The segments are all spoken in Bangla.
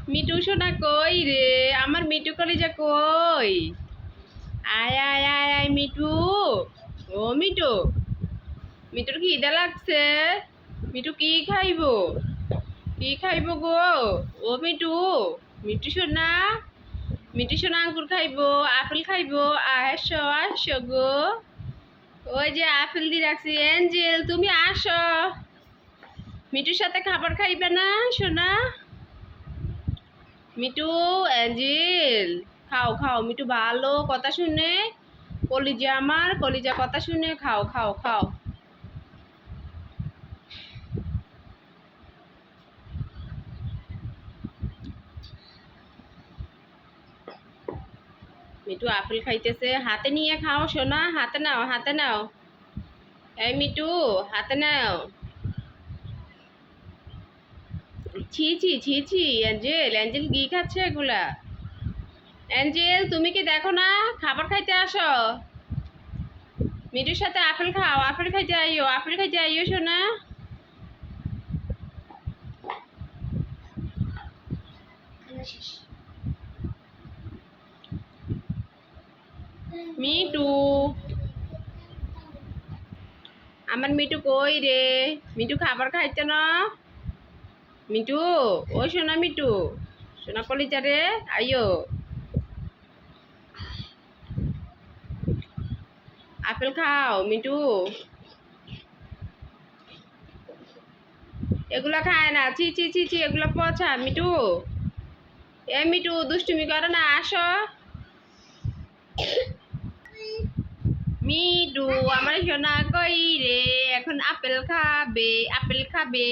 মিটু সোনা কই রে, আমার মিটু কলিজা কই? আয় আয় আয় আয় মিটু। ও মিটু, মিটুর খিদে লাগছে। মিটু কি খাইবো? কি খাইবো গো? ও মিটু, মিটু সোনা, মিটু সোনা আঙ্গুর খাইবো, আপেল খাইবো। আসো আসো গো। ওই যে আপেল দিয়ে রাখছি। এঞ্জেল তুমি আসো, মিটুর সাথে খাবার খাইবে না সোনা? মিটু, অ্যাঞ্জেল, খাও খাও। মিটু ভালো কথা শুনে, কলিজা আমার কলিজা কথা শুনে খাও খাও খাও। মিটু আপেল খাইতেছে, হাতে নিয়ে খাও সোনা, হাতে নাও হাতে নাও। এই মিটু, হাতে নাও। ছি ছি ছি ছি, অ্যাঞ্জেল অ্যাঞ্জেল কি খাচ্ছে এগুলা? অ্যাঞ্জেল তুমি কি দেখো না? খাবার খাইতে আসো, মিটুর সাথে আপেল খাও, আপেল খাইতে আইও, আপেল খাইতে আইও সোনা। মিটু, আমার মিটু কই রে? মিটু খাবার খাইতে না? মিটু, ও সোনা মিটু, সোনা কলিজা রে, আইও। আপেল খাও মিটু। এগুলা খায় না, ছি ছি ছি ছি, এগুলা পচা মিটু। এ মিটু দুষ্টুমি করো না, আসো। মিটু, আমার সোনা কই রে? এখন আপেল খাবে, আপেল খাবে,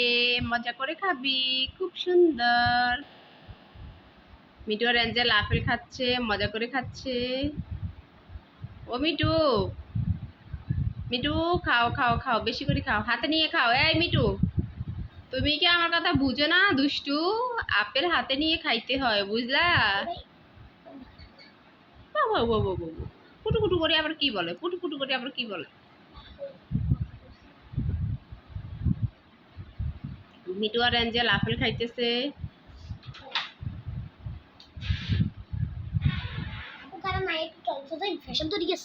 মজা করে খাবি, খুব সুন্দর। মিটু আর অ্যাঞ্জেল আপেল খাচ্ছে, মজা করে খাচ্ছে। ও মিটু, মিটু খাও খাও খাও, বেশি করে খাও, হাতে নিয়ে খাও। এই মিটু, তুমি কি আমার কথা বুঝো না দুষ্টু? আপেল হাতে নিয়ে খাইতে হয়, বুঝলা? বাবা বাবা বাবা, কুটু কুটু করে আবার কি বলে? কুটু কুটু করে আবার কি বলে? মিটু আর অ্যাঞ্জেল আপেল খাইতেছে। Aku karena naik, kalau itu fashon tuh dia